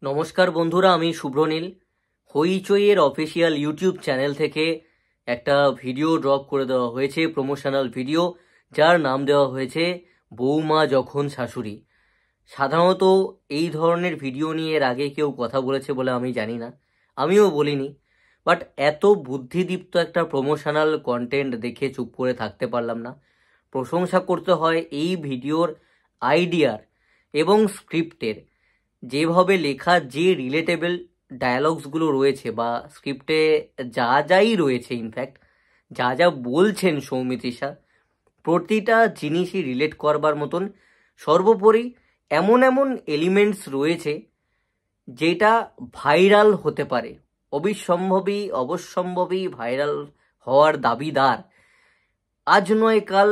নমস্কার বন্ধুরা, আমি শুভ্রনীল। হইচইয়ের অফিসিয়াল ইউটিউব চ্যানেল থেকে একটা ভিডিও ড্রপ করে দেওয়া হয়েছে, প্রমোশনাল ভিডিও, যার নাম দেওয়া হয়েছে বৌমা যখন শাশুড়ি। সাধারণত এই ধরনের ভিডিও নিয়ে এর আগে কেউ কথা বলেছে বলে আমি জানি না, আমিও বলিনি। বাট এত বুদ্ধিদীপ্ত একটা প্রমোশনাল কন্টেন্ট দেখে চুপ করে থাকতে পারলাম না। প্রশংসা করতে হয় এই ভিডিওর আইডিয়ার এবং স্ক্রিপ্টের। যেভাবে লেখা, যে রিলেটেবল ডায়ালগসগুলো রয়েছে বা স্ক্রিপ্টে যা যাই রয়েছে, ইনফ্যাক্ট যা যা বলছেন সৌমিত্রিষা, প্রতিটা জিনিসই রিলেট করবার মতন। সর্বোপরি এমন এমন এলিমেন্টস রয়েছে যেটা ভাইরাল হতে পারে, অবশ্যম্ভাবী ভাইরাল হওয়ার দাবিদার। আজ নয় কাল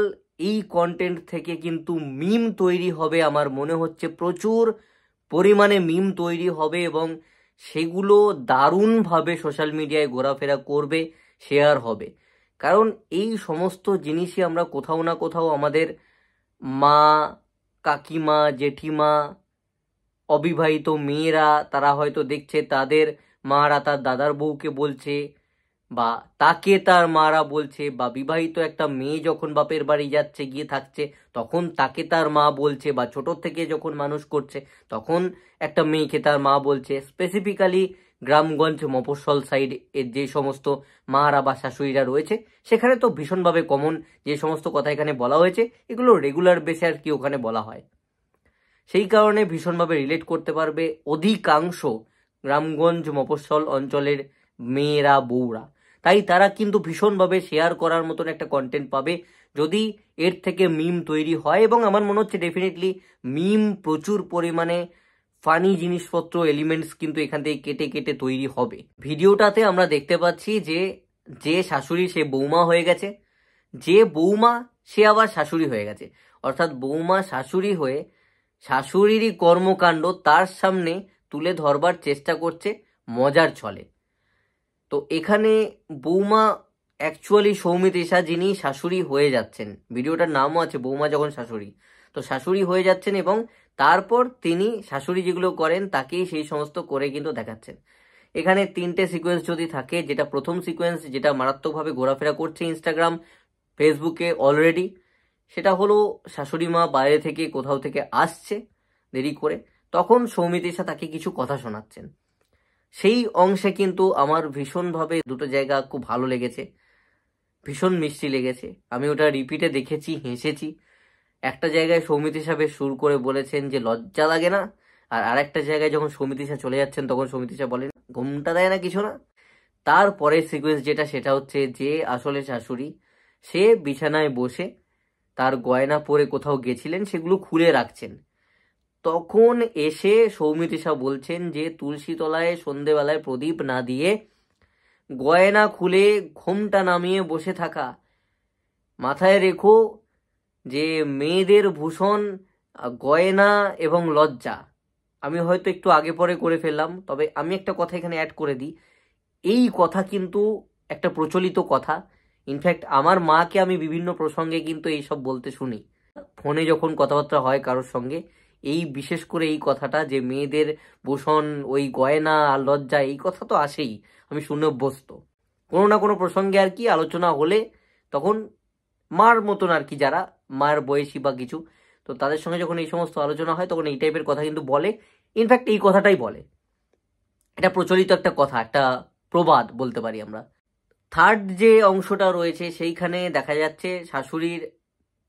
এই কন্টেন্ট থেকে কিন্তু মিম তৈরি হবে। আমার মনে হচ্ছে প্রচুর পরিমাণে মিম তৈরি হবে এবং সেগুলো দারুণভাবে সোশ্যাল মিডিয়ায় ঘোরাফেরা করবে, শেয়ার হবে। কারণ এই সমস্ত জিনিসই আমরা কোথাও না কোথাও আমাদের মা, কাকিমা, জেঠিমা, অবিবাহিত মেয়েরা তারা হয়তো দেখছে তাদের মারা তার দাদার বউকে বলছে, বা তাকে তার মারা বলছে, বা বিবাহিত একটা মেয়ে যখন বাপের বাড়ি যাচ্ছে, গিয়ে থাকছে, তখন তাকে তার মা বলছে, বা ছোট থেকে যখন মানুষ করছে তখন একটা মেয়েকে তার মা বলছে। স্পেসিফিক্যালি গ্রামগঞ্জ, মফস্বল সাইড এর যে সমস্ত মারা বা শাশুড়িরা রয়েছে, সেখানে তো ভীষণভাবে কমন যে সমস্ত কথা এখানে বলা হয়েছে, এগুলো রেগুলার বেসে আর কি ওখানে বলা হয়। সেই কারণে ভীষণভাবে রিলেট করতে পারবে অধিকাংশ গ্রামগঞ্জ মফস্বল অঞ্চলের মেয়েরা, বউরা। তাই তারা কিন্তু ভীষণভাবে শেয়ার করার মতন একটা কন্টেন্ট পাবে যদি এর থেকে মিম তৈরি হয়। এবং আমার মনে হচ্ছে ডেফিনেটলি মিম, প্রচুর পরিমাণে ফানি জিনিসপত্র, এলিমেন্টস কিন্তু এখান থেকে কেটে কেটে তৈরি হবে। ভিডিওটাতে আমরা দেখতে পাচ্ছি যে যে শাশুড়ি সে বৌমা হয়ে গেছে, যে বৌমা সে আবার শাশুড়ি হয়ে গেছে। অর্থাৎ বৌমা শাশুড়ি হয়ে শাশুড়িরই কর্মকাণ্ড তার সামনে তুলে ধরবার চেষ্টা করছে মজার ছলে। তো এখানে বৌমা অ্যাকচুয়ালি সৌমিত্রিষা, যিনি শাশুড়ি হয়ে যাচ্ছেন। ভিডিওটার নামও আছে বৌমা যখন শাশুড়ি। তো শাশুড়ি হয়ে যাচ্ছেন এবং তারপর তিনি শাশুড়ি যেগুলো করেন তাকেই সেই সমস্ত করে কিন্তু দেখাচ্ছেন। এখানে 3টে সিকোয়েন্স যদি থাকে, যেটা প্রথম সিকোয়েন্স, যেটা মারাত্মকভাবে ঘোরাফেরা করছে ইনস্টাগ্রাম, ফেসবুকে অলরেডি, সেটা হলো শাশুড়ি মা বাইরে থেকে কোথাও থেকে আসছে দেরি করে, তখন সৌমিত্রিষা তাকে কিছু কথা শোনাচ্ছেন। সেই অংশে কিন্তু আমার ভীষণভাবে দুটো জায়গা খুব ভালো লেগেছে, ভীষণ মিষ্টি লেগেছে। আমি ওটা রিপিটে দেখেছি, হেসেছি। একটা জায়গায় সৌমিত্রিষা বেশ সুর করে বলেছেন যে লজ্জা লাগে না, আর আরেকটা জায়গায় যখন সৌমিত্রিষা চলে যাচ্ছেন তখন সৌমিত্রিষা বলেন ঘুমটা দেয় না কিছু না। তারপরের সিকোয়েন্স যেটা, সেটা হচ্ছে যে আসলে শাশুড়ি, সে বিছানায় বসে তার গয়না পরে কোথাও গেছিলেন, সেগুলো খুলে রাখছেন। তখন এসে সৌমিত্রিষা বলছেন যে তুলসী তলায় সন্ধেবেলায় প্রদীপ না দিয়ে গয়না খুলে ঘোমটা নামিয়ে বসে থাকা। মাথায় রেখো যে মেয়েদের ভূষণ গয়না এবং লজ্জা। আমি হয়তো একটু আগে পরে করে ফেললাম, তবে আমি একটা কথা এখানে অ্যাড করে দিই। এই কথা কিন্তু একটা প্রচলিত কথা। ইনফ্যাক্ট আমার মাকে আমি বিভিন্ন প্রসঙ্গে কিন্তু এইসব বলতে শুনি, ফোনে যখন কথাবার্তা হয় কারোর সঙ্গে। এই বিশেষ করে এই কথাটা যে মেয়েদের ভূষণ ওই গয়না আর লজ্জা, এই কথা তো আসেই, আমি শুনে অভ্যস্ত। কোনো না কোনো প্রসঙ্গে আর কি আলোচনা হলে তখন মার মতন আর কি, যারা মার বয়সী বা কিছু, তো তাদের সঙ্গে যখন এই সমস্ত আলোচনা হয় তখন এই টাইপের কথা কিন্তু বলে। ইনফ্যাক্ট এই কথাটাই বলে, এটা প্রচলিত একটা কথা, একটা প্রবাদ বলতে পারি আমরা। থার্ড যে অংশটা রয়েছে সেইখানে দেখা যাচ্ছে শাশুড়ির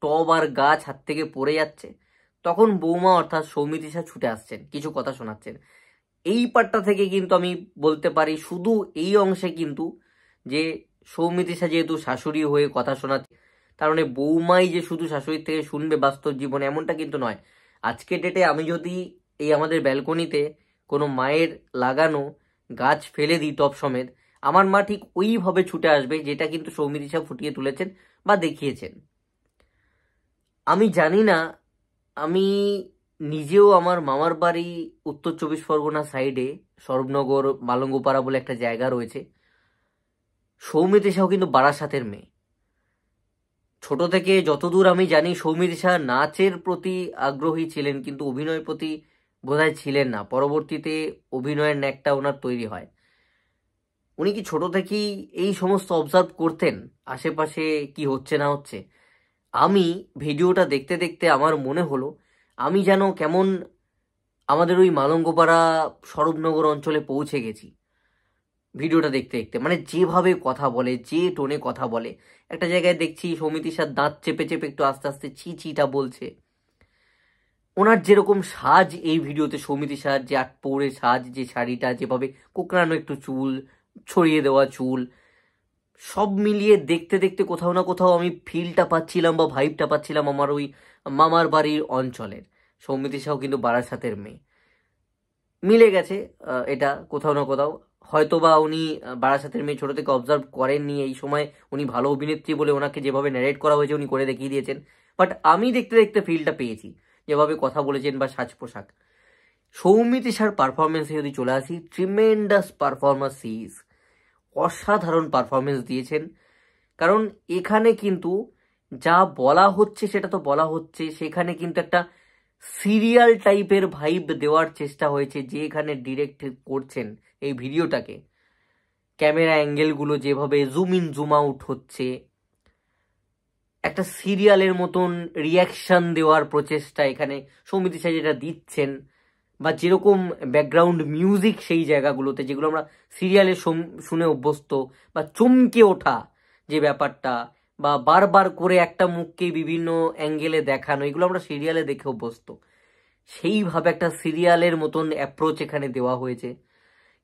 টব আর গাছ হাত থেকে পড়ে যাচ্ছে, তখন বৌমা অর্থাৎ সৌমিত্রিষা ছুটে আসছেন, কিছু কথা শোনাচ্ছেন। এই পার্টটা থেকে কিন্তু আমি বলতে পারি, শুধু এই অংশে কিন্তু, যে সৌমিত্রিষা যেহেতু শাশুড়ি হয়ে কথা শোনাচ্ছে, তার মানে বৌমাই যে শুধু শাশুড়ির থেকে শুনবে বাস্তব জীবনে, এমনটা কিন্তু নয়। আজকে ডেটে আমি যদি এই আমাদের ব্যালকনিতে কোনো মায়ের লাগানো গাছ ফেলে দিই টব সমেত, আমার মা ঠিক ওইভাবে ছুটে আসবে, যেটা কিন্তু সৌমিত্রিষা ফুটিয়ে তুলেছেন বা দেখিয়েছেন। আমি জানি না, আমি নিজেও আমার মামার বাড়ি উত্তর 24 পরগনা সাইডে সরবনগর মালঙ্গপাড়া বলে একটা জায়গা রয়েছে। সৌমিত্রিষাও কিন্তু বারাসাতের মেয়ে। ছোট থেকে যতদূর আমি জানি সৌমিত্রিষা নাচের প্রতি আগ্রহী ছিলেন, কিন্তু অভিনয়ের প্রতি বোধহয় ছিলেন না। পরবর্তীতে অভিনয়ের ন্যাকটা ওনার তৈরি হয়। উনি কি ছোট থেকেই এই সমস্ত অবজার্ভ করতেন আশেপাশে কি হচ্ছে না হচ্ছে? আমি ভিডিওটা দেখতে দেখতে আমার মনে হলো আমি যেন কেমন আমাদের ওই মালঙ্গপাড়া সরবনগর অঞ্চলে পৌঁছে গেছি ভিডিওটা দেখতে দেখতে। মানে যেভাবে কথা বলে, যে টোনে কথা বলে, একটা জায়গায় দেখছি সৌমিত্র স্যার দাঁত চেপে চেপে একটু আস্তে আস্তে ছি ছিটা বলছে। ওনার যেরকম সাজ এই ভিডিওতে, সৌমিত্র স্যার যে আট পৌড়ে সাজ, যে শাড়িটা যেভাবে কোঁকড়ানো, একটু চুল ছড়িয়ে দেওয়া চুল, সব মিলিয়ে দেখতে দেখতে কোথাও না কোথাও আমি ফিলটা পাচ্ছিলাম বা ভাইবটা পাচ্ছিলাম আমার ওই মামার বাড়ির অঞ্চলের। সৌমিত্র শাহ কিন্তু বারাসাতের মেয়ে, মিলে গেছে এটা কোথাও না কোথাও। হয়তো বা উনি বারাসাতের মেয়ে ছোট থেকে অবজার্ভ করেননি, এই সময় উনি ভালো অভিনেত্রী বলে ওনাকে যেভাবে ন্যারেট করা হয়েছে উনি করে দেখিয়ে দিয়েছেন। বাট আমি দেখতে দেখতে ফিলটা পেয়েছি, যেভাবে কথা বলেছেন বা সাজ পোশাক। সৌমিত্র শাহর পারফরমেন্সে যদি চলে আসি, ট্রিমেন্ডাস পারফরমেন্স ইজ, অসাধারণ পারফরমেন্স দিয়েছেন। কারণ এখানে কিন্তু যা বলা হচ্ছে সেটা তো বলা হচ্ছে, সেখানে কিন্তু একটা সিরিয়াল টাইপের ভাইব দেওয়ার চেষ্টা হয়েছে। যে এখানে ডিরেক্ট করছেন এই ভিডিওটাকে, ক্যামেরা অ্যাঙ্গেলগুলো যেভাবে জুম ইন জুম আউট হচ্ছে, একটা সিরিয়ালের মতন রিয়াকশন দেওয়ার প্রচেষ্টা এখানে সৌমিত্র শাহ যেটা দিচ্ছেন, বা যেরকম ব্যাকগ্রাউন্ড মিউজিক সেই জায়গাগুলোতে যেগুলো আমরা সিরিয়ালে শুনে অভ্যস্ত, বা চমকে ওঠা যে ব্যাপারটা, বা বারবার করে একটা মুখকে বিভিন্ন অ্যাঙ্গেলে দেখানো, এগুলো আমরা সিরিয়ালে দেখে অভ্যস্ত। সেইভাবে একটা সিরিয়ালের মতন অ্যাপ্রোচ এখানে দেওয়া হয়েছে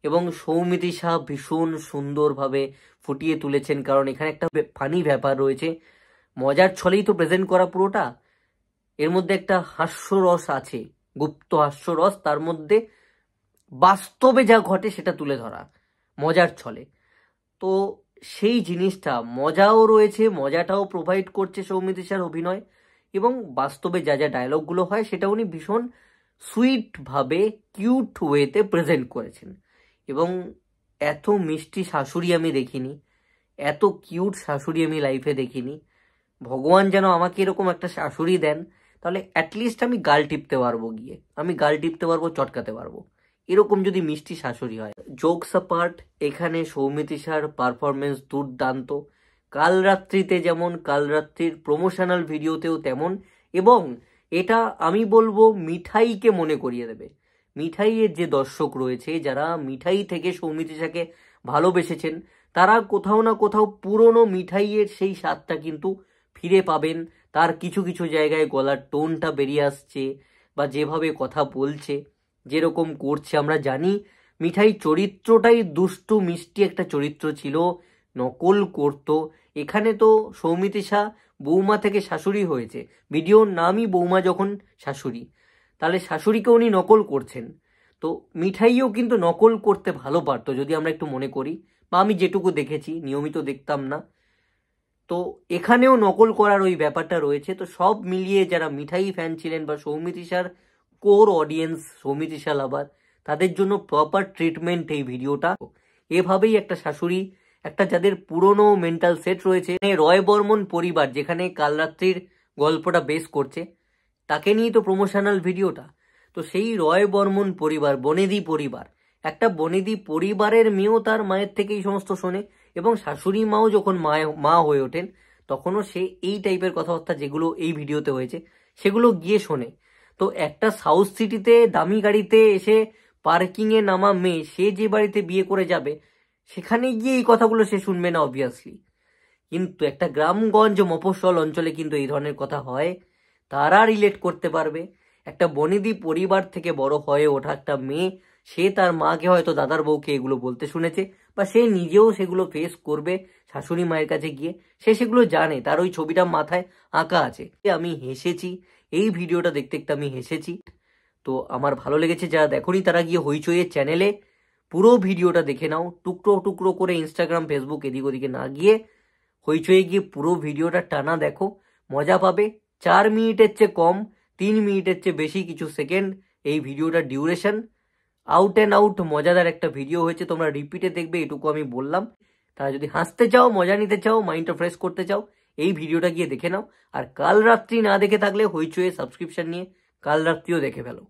এবং সৌমিত্র শাহ ভীষণ সুন্দরভাবে ফুটিয়ে তুলেছেন। কারণ এখানে একটা ফানি ব্যাপার রয়েছে, মজার ছলেই তো প্রেজেন্ট করা পুরোটা। এর মধ্যে একটা হাস্যরস আছে, গুপ্ত হাস্যরস, তার মধ্যে বাস্তবে যা ঘটে সেটা তুলে ধরা মজার ছলে। তো সেই জিনিসটা মজাও রয়েছে, মজাটাও প্রোভাইড করছে সৌমিত্র শাহর অভিনয়, এবং বাস্তবে যা যা ডায়লগগুলো হয় সেটা উনি ভীষণ সুইটভাবে কিউট ওয়েতে প্রেজেন্ট করেছেন। এবং এত মিষ্টি শাশুড়ি আমি দেখিনি, এত কিউট শাশুড়ি আমি লাইফে দেখিনি। ভগবান যেন আমাকে এরকম একটা শাশুড়ি দেন, তাহলে অ্যাটলিস্ট আমি গাল টিপতে পারবো, গিয়ে আমি গাল টিপতে পারবো, চটকাতে পারবো, এরকম যদি মিষ্টি শাশুড়ি হয়। জোকস অ্যাপার্ট, এখানে সৌমিত্র শাহর পারফরমেন্স দুর্দান্ত। কাল রাত্রিতে যেমন, কাল রাত্রির প্রমোশনাল ভিডিওতেও তেমন। এবং এটা আমি বলবো মিঠাইকে মনে করিয়ে দেবে। মিঠাইয়ের যে দর্শক রয়েছে, যারা মিঠাই থেকে সৌমিত্র শাহকে ভালোবেসেছেন, তারা কোথাও না কোথাও পুরনো মিঠাইয়ের সেই স্বাদটা কিন্তু ফিরে পাবেন। তার কিছু কিছু জায়গায় গলার টোনটা বেরিয়ে আসছে, বা যেভাবে কথা বলছে, যেরকম করছে। আমরা জানি মিঠাই চরিত্রটাই দুষ্টু মিষ্টি একটা চরিত্র ছিল, নকল করত। এখানে তো সৌমিত্র শাহ বৌমা থেকে শাশুড়ি হয়েছে, ভিডিওর নামই বৌমা যখন শাশুড়ি, তাহলে শাশুড়িকে উনি নকল করছেন। তো মিঠাইও কিন্তু নকল করতে ভালো পারতো, যদি আমরা একটু মনে করি, বা আমি যেটুকু দেখেছি, নিয়মিত দেখতাম না। তো এখানেও নকল করার ওই ব্যাপারটা রয়েছে। তো সব মিলিয়ে যারা মিঠাই ফ্যান ছিলেন বা সৌমিত্র শাহর কোর অডিয়েন্স, সৌমিত্র শাহ লাভার, তাদের জন্য প্রপার ট্রিটমেন্ট এই ভিডিওটা। এভাবেই একটা শাশুড়ি, একটা যাদের পুরনো মেন্টাল সেট রয়েছে, রয় বর্মন পরিবার যেখানে কাল রাত্রির গল্পটা বেস করছে, তাকে নিয়েই তো প্রমোশনাল ভিডিওটা। তো সেই রয় বর্মন পরিবার, বনেদি পরিবার, একটা বনেদি পরিবারের মেয়েও তার মায়ের থেকে এই সমস্ত শোনে, এবং শাশুড়ি মাও যখন মা হয়ে ওঠেন তখনও সে এই টাইপের কথাবার্তা যেগুলো এই ভিডিওতে হয়েছে সেগুলো গিয়ে শোনে। তো একটা সাউথ সিটিতে দামি গাড়িতে এসে পার্কিংয়ে নামা মেয়ে, সে যে বাড়িতে বিয়ে করে যাবে সেখানে গিয়ে এই কথাগুলো সে শুনবে না অবভিয়াসলি। কিন্তু একটা গ্রামগঞ্জ মফস্বল অঞ্চলে কিন্তু এই ধরনের কথা হয়, তারা রিলেট করতে পারবে। একটা বনেদি পরিবার থেকে বড় হয়ে ওঠা একটা মেয়ে, সে তার মাকে হয়তো দাদার বউকে এগুলো বলতে শুনেছে, বা সে নিজেও সেগুলো ফেস করবে শাশুড়ি মায়ের কাছে গিয়ে, সে সেগুলো জানে, তার ওই ছবিটা মাথায় আঁকা আছে। আমি হেসেছি, এই ভিডিওটা দেখতে দেখতে আমি হেসেছি। তো আমার ভালো লেগেছে, যারা দেখোনি তারা গিয়ে হইচইয়ের চ্যানেলে পুরো ভিডিওটা দেখে নাও, টুকরো টুকরো করে, ইনস্টাগ্রাম ফেসবুক এদিক ওদিকে না গিয়ে হইচইয়ে গিয়ে পুরো ভিডিওটা টানা দেখো, মজা পাবে। 4 মিনিটের চেয়ে কম, 3 মিনিটের চেয়ে বেশি কিছু সেকেন্ড এই ভিডিওটার ডিউরেশন। আউট অ্যান্ড আউট মজাদার একটা ভিডিও হয়েছে, তোমরা রিপিটে দেখবে, এটুকু আমি বললাম। তারা যদি হাসতে চাও, মজা নিতে চাও, মাইন্ডটা ফ্রেশ করতে চাও, এই ভিডিওটা গিয়ে দেখে নাও। আর কাল রাত্রি না দেখে থাকলে হইচইয়ে সাবস্ক্রিপশন নিয়ে কাল রাত্রিও দেখে ফেলো।